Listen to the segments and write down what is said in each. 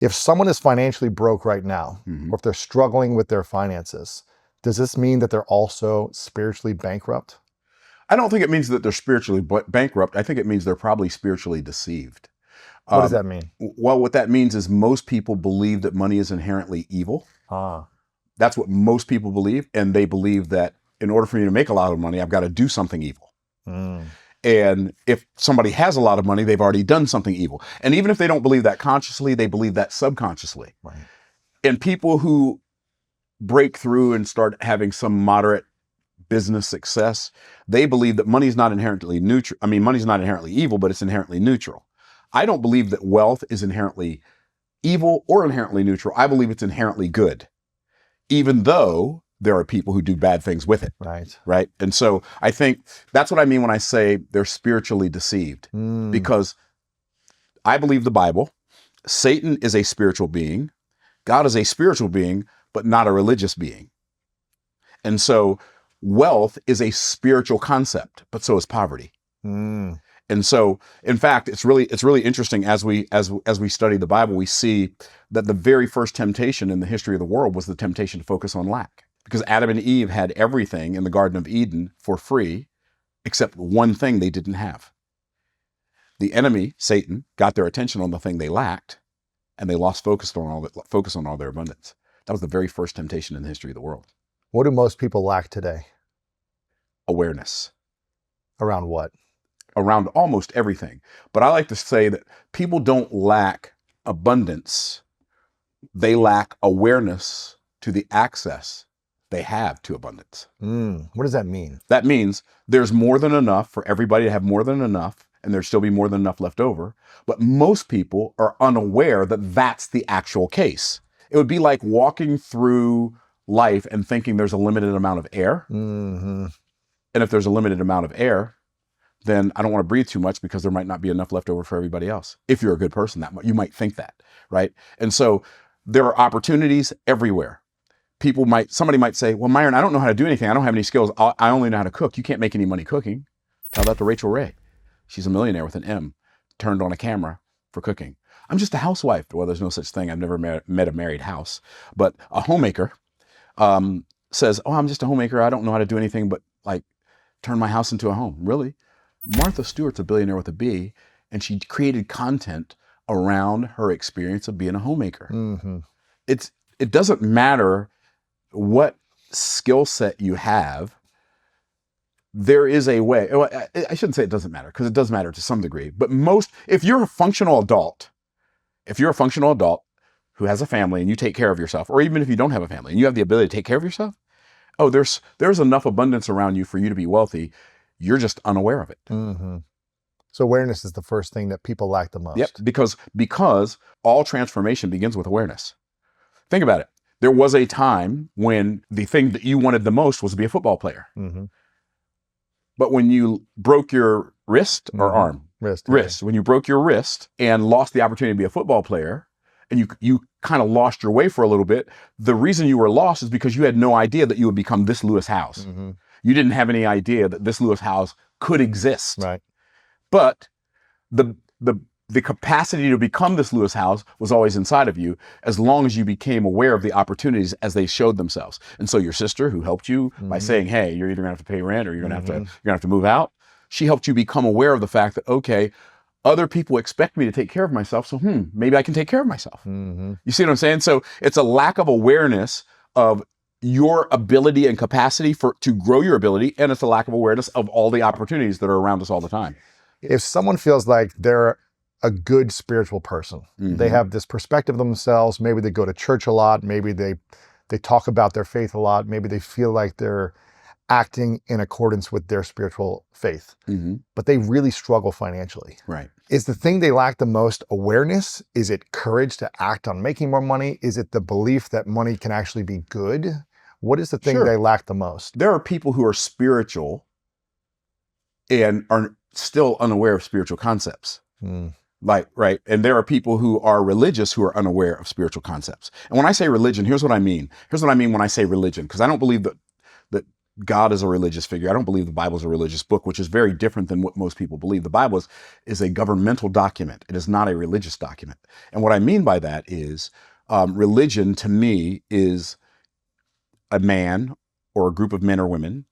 If someone is financially broke right now, Mhm. or if they're struggling with their finances, does this mean that they're also spiritually bankrupt? I don't think it means that they're spiritually bankrupt. I think it means they're probably spiritually deceived. What does that mean? Well, what that means is most people believe that money is inherently evil. Ah, That's what most people believe. And they believe that in order for me to make a lot of money, I've got to do something evil. mm, And if somebody has a lot of money, they've already done something evil. And even if they don't believe that consciously, they believe that subconsciously. right. And people who break through and start having some moderate business success, they believe that money is not inherently neutral. I mean, money's not inherently evil, but it's inherently neutral. I don't believe that wealth is inherently evil or inherently neutral. I believe it's inherently good, even though there are people who do bad things with it. Right. Right. And so I think that's what I mean when I say they're spiritually deceived, because I believe the Bible, Satan is a spiritual being, God is a spiritual being, but not a religious being. And so wealth is a spiritual concept, but so is poverty. Mm, And so, in fact, it's really interesting as we study the Bible, we see that the very first temptation in the history of the world was the temptation to focus on lack. Because Adam and Eve had everything in the Garden of Eden for free, except one thing they didn't have. The enemy, Satan, got their attention on the thing they lacked, and they lost focus on all their abundance. That was the very first temptation in the history of the world. what do most people lack today? Awareness. Around what? Around almost everything. But I like to say that people don't lack abundance. They lack awareness to the access they have to abundance. What does that mean? That means there's more than enough for everybody to have more than enough, and there'd still be more than enough left over. But most people are unaware that that's the actual case. It would be like walking through life and thinking there's a limited amount of air. Mm-hmm. And if there's a limited amount of air, then I don't want to breathe too much because there might not be enough left over for everybody else. If you're a good person, you might think that, right? And so there are opportunities everywhere. Somebody might say, well, Myron, I don't know how to do anything. I don't have any skills. I only know how to cook. You can't make any money cooking. Tell that to Rachel Ray. She's a millionaire with an M, turned on a camera for cooking. I'm just a housewife. Well, there's no such thing. I've never met a married house. But a homemaker says, oh, I'm just a homemaker. I don't know how to do anything but like turn my house into a home. Really? Martha Stewart's a billionaire with a B, and she created content around her experience of being a homemaker. Mm-hmm. It doesn't matter what skill set you have. There is a way. Well, I shouldn't say it doesn't matter, because it does matter to some degree. But if you're a functional adult who has a family and you take care of yourself, or even if you don't have a family and you have the ability to take care of yourself, there's enough abundance around you for you to be wealthy. You're just unaware of it. Mm-hmm. So awareness is the first thing that people lack the most. Yep, because all transformation begins with awareness. Think about it. There was a time when the thing that you wanted the most was to be a football player. Mm-hmm. But when you broke your wrist or arm? Wrist. When you broke your wrist and lost the opportunity to be a football player, and you kind of lost your way for a little bit, the reason you were lost is because you had no idea that you would become this Lewis Howes. Mm-hmm. You didn't have any idea that this Lewis Howes could exist. Right. But the capacity to become this Lewis Howes was always inside of you, as long as you became aware of the opportunities as they showed themselves. And so your sister, who helped you by saying, hey, you're either gonna have to pay rent or you're gonna have to move out, she helped you become aware of the fact that, okay, other people expect me to take care of myself, so maybe I can take care of myself. Mm-hmm. You see what I'm saying? So it's a lack of awareness of your ability and capacity to grow your ability, and it's a lack of awareness of all the opportunities that are around us all the time. If someone feels like they're a good spiritual person, they have this perspective of themselves, maybe they go to church a lot, maybe they talk about their faith a lot, maybe they feel like they're acting in accordance with their spiritual faith, but they really struggle financially. Right. Is the thing they lack the most awareness? Is it courage to act on making more money? Is it the belief that money can actually be good? What is the thing they lack the most? There are people who are spiritual and are still unaware of spiritual concepts. Right. And there are people who are religious who are unaware of spiritual concepts. And when I say religion, here's what I mean. Here's what I mean when I say religion, because I don't believe that God is a religious figure. I don't believe the Bible is a religious book, which is very different than what most people believe. The Bible is a governmental document. It is not a religious document. And what I mean by that is religion to me is a man or a group of men or women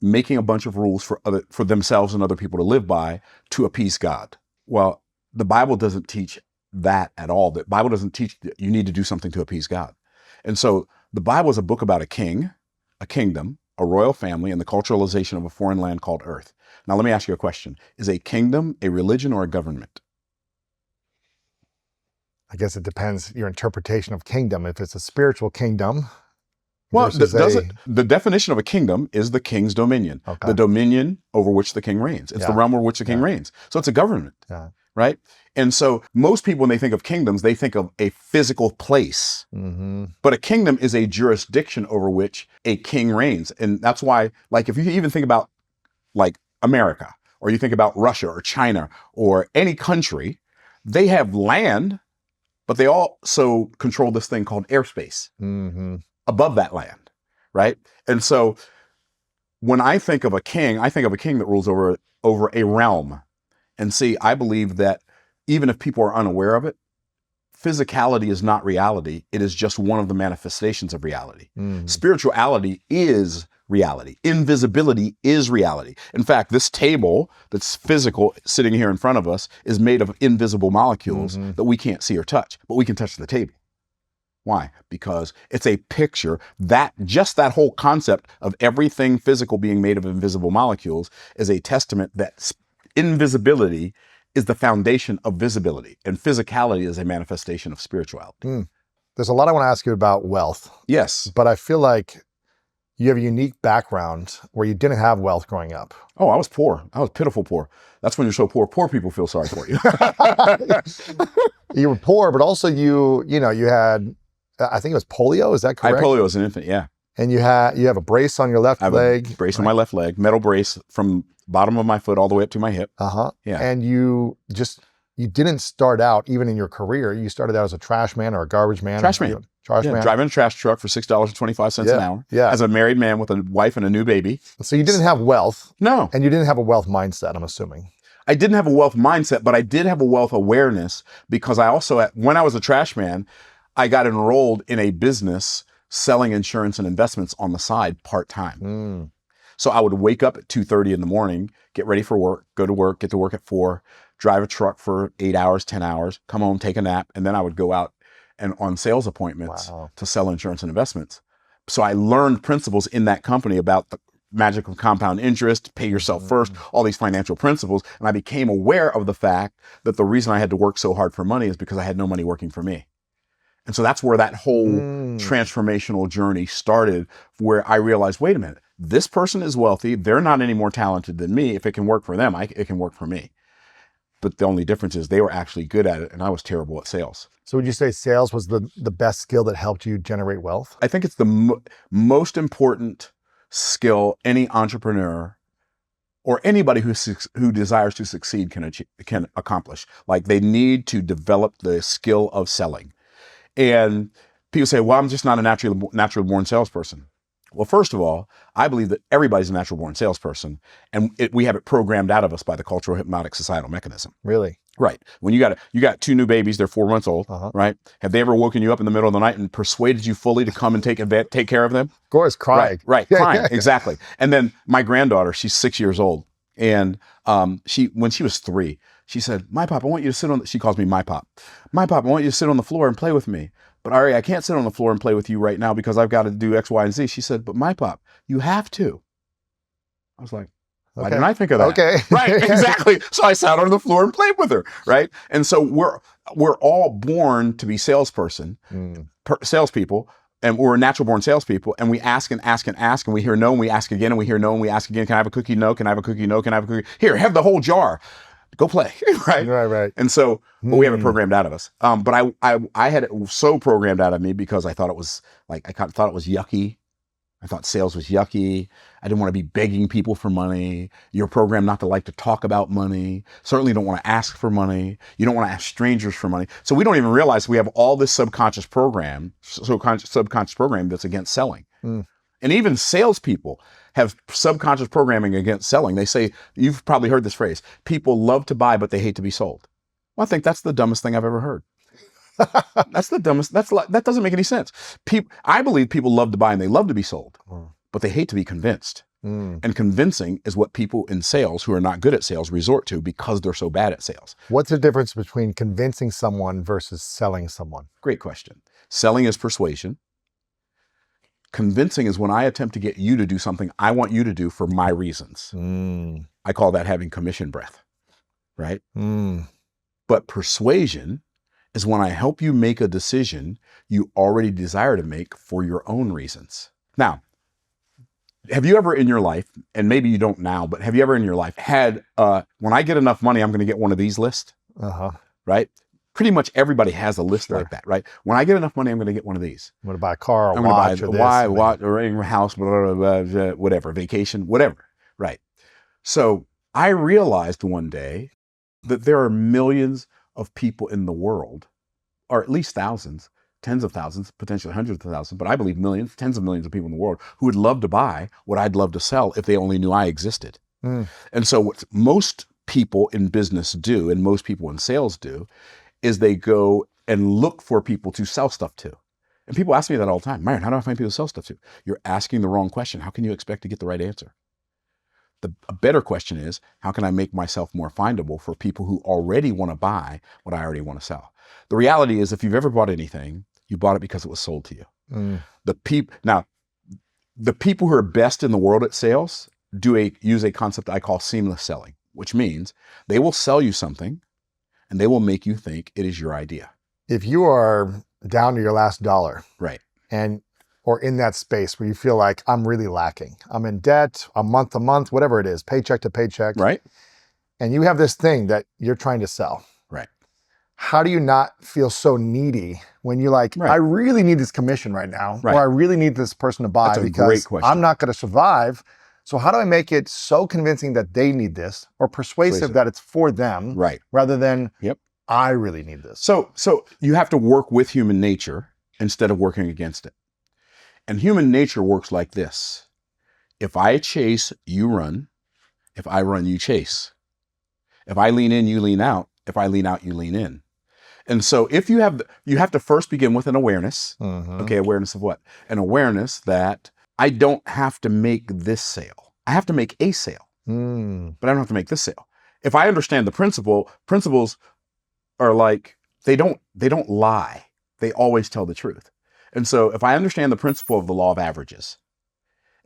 making a bunch of rules for themselves and other people to live by to appease God. Well, the Bible doesn't teach that at all. The Bible doesn't teach that you need to do something to appease God. And so the Bible is a book about a king, a kingdom, a royal family, and the culturalization of a foreign land called Earth. Now, let me ask you a question. Is a kingdom a religion or a government? I guess it depends your interpretation of kingdom. If it's a spiritual kingdom. Well, the definition of a kingdom is the king's dominion, the dominion over which the king reigns. It's the realm over which the king reigns. So it's a government, right? And so most people, when they think of kingdoms, they think of a physical place. But a kingdom is a jurisdiction over which a king reigns. And that's why, like, if you even think about like America, or you think about Russia or China or any country, they have land, but they also control this thing called airspace. Above that land, right? And so when I think of a king, I think of a king that rules over a realm. And see, I believe that even if people are unaware of it, physicality is not reality. It is just one of the manifestations of reality. Spirituality is reality. Invisibility is reality. In fact, this table that's physical sitting here in front of us is made of invisible molecules that we can't see or touch, but we can touch the table. Why? Because it's a picture that just that whole concept of everything physical being made of invisible molecules is a testament that invisibility is the foundation of visibility, and physicality is a manifestation of spirituality. There's a lot I want to ask you about wealth. Yes. But I feel like you have a unique background where you didn't have wealth growing up. Oh, I was poor. I was pitiful poor. That's when you're so poor, poor people feel sorry for you. You were poor, but also you had, I think it was polio. Is that correct? I had polio as an infant, yeah. And you have a brace on your left leg. I have a brace on my left leg, metal brace from bottom of my foot all the way up to my hip. Yeah. And you didn't start out, even in your career, you started out as a trash man or a garbage man. Trash man. Driving a trash truck for $6.25 an hour. Yeah. As a married man with a wife and a new baby. So you didn't have wealth. No. And you didn't have a wealth mindset, I'm assuming. I didn't have a wealth mindset, but I did have a wealth awareness because I also, when I was a trash man, I got enrolled in a business selling insurance and investments on the side part-time. So I would wake up at 2:30 in the morning, get ready for work, go to work, get to work at 4, drive a truck for 8 hours, 10 hours, come home, take a nap, and then I would go out and on sales appointments to sell insurance and investments. So I learned principles in that company about the magic of compound interest, pay yourself first, all these financial principles. And I became aware of the fact that the reason I had to work so hard for money is because I had no money working for me. And so that's where that whole transformational journey started, where I realized, wait a minute, this person is wealthy. They're not any more talented than me. If it can work for them, it can work for me. But the only difference is they were actually good at it and I was terrible at sales. So would you say sales was the best skill that helped you generate wealth? I think it's the most important skill any entrepreneur or anybody who desires to succeed can accomplish. Like, they need to develop the skill of selling. And people say, well, I'm just not a naturally born salesperson. Well, first of all, I believe that everybody's a natural born salesperson, and we have it programmed out of us by the cultural hypnotic societal mechanism. Really? Right. When you got 2 new babies, they're 4 months old, right? Have they ever woken you up in the middle of the night and persuaded you fully to come and take care of them? Of course, crying. Right, crying, exactly. And then my granddaughter, she's 6 years old, and when she was 3, she said, "My pop, I want you to sit on." She calls me my pop. "My pop, I want you to sit on the floor and play with me." "But Ari, I can't sit on the floor and play with you right now because I've got to do X, Y, and Z." She said, "But my pop, you have to." I was like, why didn't I think of that? Okay. Right, exactly. So I sat on the floor and played with her, right? And so we're all born to be salespeople, and we're natural born salespeople, and we ask and ask and ask, and we hear no, and we ask again, and we hear no, and we ask again. "Can I have a cookie? No. Can I have a cookie? No. Can I have a cookie? Here, have the whole jar. Go play," right? Right. And so, but we have it programmed out of us. But I had it so programmed out of me because I thought it was thought it was yucky. I thought sales was yucky. I didn't want to be begging people for money. You're programmed not to like to talk about money. Certainly don't want to ask for money. You don't want to ask strangers for money. So we don't even realize we have all this subconscious program that's against selling. And even salespeople have subconscious programming against selling. They say, you've probably heard this phrase, people love to buy, but they hate to be sold. Well, I think that's the dumbest thing I've ever heard. That's the dumbest. That doesn't make any sense. I believe people love to buy and they love to be sold, but they hate to be convinced. And convincing is what people in sales who are not good at sales resort to because they're so bad at sales. What's the difference between convincing someone versus selling someone? Great question. Selling is persuasion. Convincing is when I attempt to get you to do something I want you to do for my reasons. I call that having commission breath, right? But persuasion is when I help you make a decision you already desire to make for your own reasons. Now, have you ever in your life, and maybe you don't now, but have you ever in your life had, when I get enough money, I'm going to get one of these lists, right? Pretty much everybody has a list like that, right? When I get enough money, I'm going to get one of these. I'm going to buy a car, a I'm watch, going to buy a watch, or a house, blah, blah, blah, whatever, vacation, whatever, right? So I realized one day that there are millions of people in the world, or at least thousands, tens of thousands, potentially hundreds of thousands, but I believe millions, tens of millions of people in the world who would love to buy what I'd love to sell if they only knew I existed. And so what most people in business do, and most people in sales do, is they go and look for people to sell stuff to. And people ask me that all the time. Myron, how do I find people to sell stuff to? You're asking the wrong question. How can you expect to get the right answer? A better question is, how can I make myself more findable for people who already want to buy what I already want to sell? The reality is, if you've ever bought anything, you bought it because it was sold to you. Now, the people who are best in the world at sales use a concept I call seamless selling, which means they will sell you something and they will make you think it is your idea. If you are down to your last dollar, right, or in that space where you feel like I'm really lacking, I'm in debt, a month to month, whatever it is, paycheck to paycheck, right, and you have this thing that you're trying to sell, right. How do you not feel so needy when you're like, I really need this commission right now, or I really need this person to buy because I'm not going to survive. So how do I make it so convincing that they need this, or persuasive that it's for them, rather than I really need this? So you have to work with human nature instead of working against it. And human nature works like this. If I chase, you run. If I run, you chase. If I lean in, you lean out. If I lean out, you lean in. And so if you have to first begin with an awareness. Okay, awareness of what? An awareness that I don't have to make this sale. I have to make a sale, but I don't have to make this sale. If I understand the principles are like, they don't lie. They always tell the truth. And so if I understand the principle of the law of averages,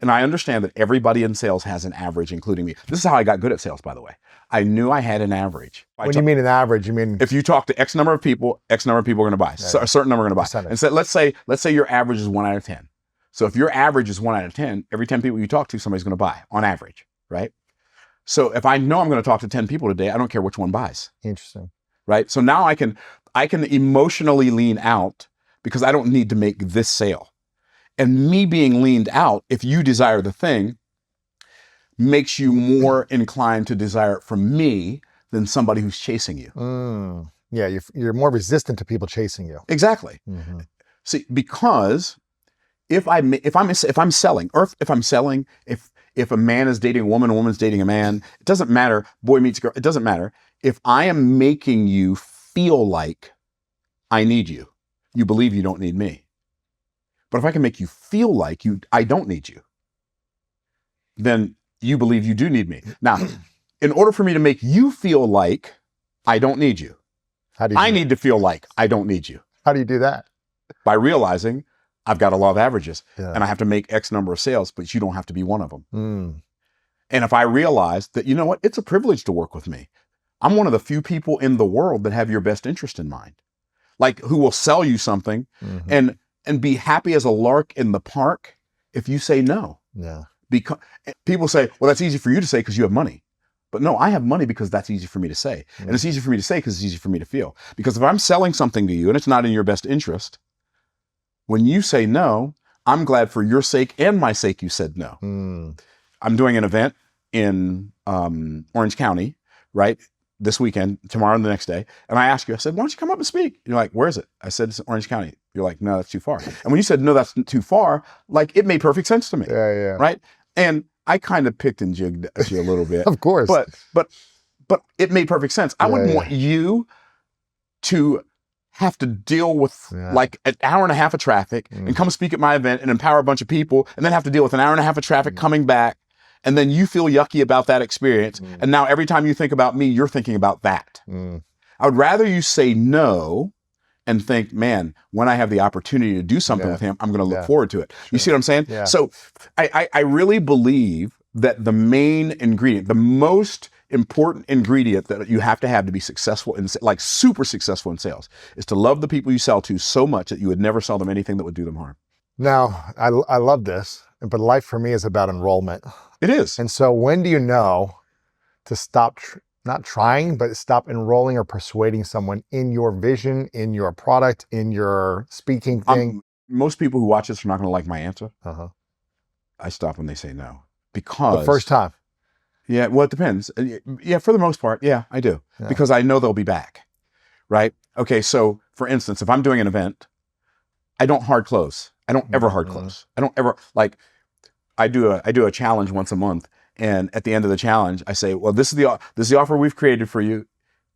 and I understand that everybody in sales has an average, including me. This is how I got good at sales, by the way. I knew I had an average. When you mean an average, you mean if you talk to X number of people are going to buy. So a certain number are going to buy. And so let's say your average is 1 out of 10. So if your average is 1 out of 10, every 10 people you talk to, somebody's going to buy on average, right? So if I know I'm going to talk to 10 people today, I don't care which one buys. Interesting. Right? So now I can emotionally lean out because I don't need to make this sale. And me being leaned out, if you desire the thing, makes you more inclined to desire it from me than somebody who's chasing you. Yeah, you're more resistant to people chasing you. Exactly. See, because if I'm selling, or if I'm selling, if a man is dating a woman's dating a man, it doesn't matter. Boy meets girl, it doesn't matter. If I am making you feel like I need you, you believe you don't need me. But if I can make you feel like I don't need you, then you believe you do need me. Now, in order for me to make you feel like I don't need you, I need to feel like I don't need you. How do you do that? By realizing I've got a law of averages and I have to make X number of sales, but you don't have to be one of them. And if I realize that, you know what, it's a privilege to work with me. I'm one of the few people in the world that have your best interest in mind, like who will sell you something and be happy as a lark in the park if you say no. Yeah. Because people say, well, that's easy for you to say because you have money. But no, I have money because that's easy for me to say. And it's easy for me to say because it's easy for me to feel. Because if I'm selling something to you and it's not in your best interest, when you say no, I'm glad for your sake and my sake you said no. I'm doing an event in Orange County, right? This weekend, tomorrow and the next day. And I asked you, I said, why don't you come up and speak? You're like, where is it? I said, it's in Orange County. You're like, no, that's too far. And when you said, no, that's too far, like it made perfect sense to me. Yeah. Right. And I kind of picked and jigged at you a little bit. Of course. But it made perfect sense. I wouldn't want you to have to deal with like an hour and a half of traffic and come speak at my event and empower a bunch of people and then have to deal with an hour and a half of traffic coming back. And then you feel yucky about that experience. And now every time you think about me, you're thinking about that. I would rather you say no and think, man, when I have the opportunity to do something with him, I'm going to look forward to it. Sure. You see what I'm saying? Yeah. So I really believe that the main ingredient, the most important ingredient that you have to be successful in, like super successful in sales, is to love the people you sell to so much that you would never sell them anything that would do them harm. Now, I love this, but life for me is about enrollment. It is. And so when do you know to stop, not trying, but stop enrolling or persuading someone in your vision, in your product, in your speaking thing? Most people who watch this are not going to like my answer. I stop when they say no. Because the first time. Yeah, well, it depends. Yeah, for the most part, yeah, I do. Yeah. Because I know they'll be back, right? Okay, so for instance, if I'm doing an event, I don't hard close. I don't ever hard close. I don't ever, like, I do a challenge once a month, and at the end of the challenge, I say, well, this is the offer we've created for you.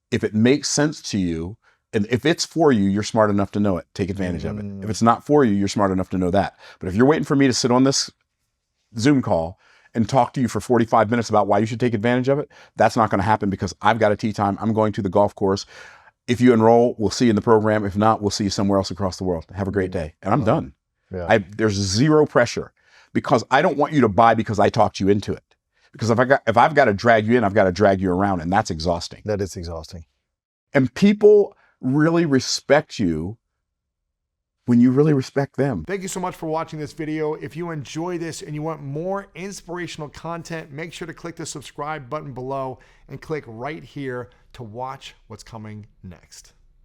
If it makes sense to you, and if it's for you, you're smart enough to know it. Take advantage of it. If it's not for you, you're smart enough to know that. But if you're waiting for me to sit on this Zoom call and talk to you for 45 minutes about why you should take advantage of it, that's not going to happen because I've got a tee time. I'm going to the golf course. If you enroll, we'll see you in the program. If not, we'll see you somewhere else across the world. Have a great day. And I'm done. Yeah. There's zero pressure because I don't want you to buy because I talked you into it. Because if I've got to drag you in, I've got to drag you around, and that's exhausting. That is exhausting. And people really respect you when you really respect them. Thank you so much for watching this video. If you enjoy this and you want more inspirational content, make sure to click the subscribe button below and click right here to watch what's coming next.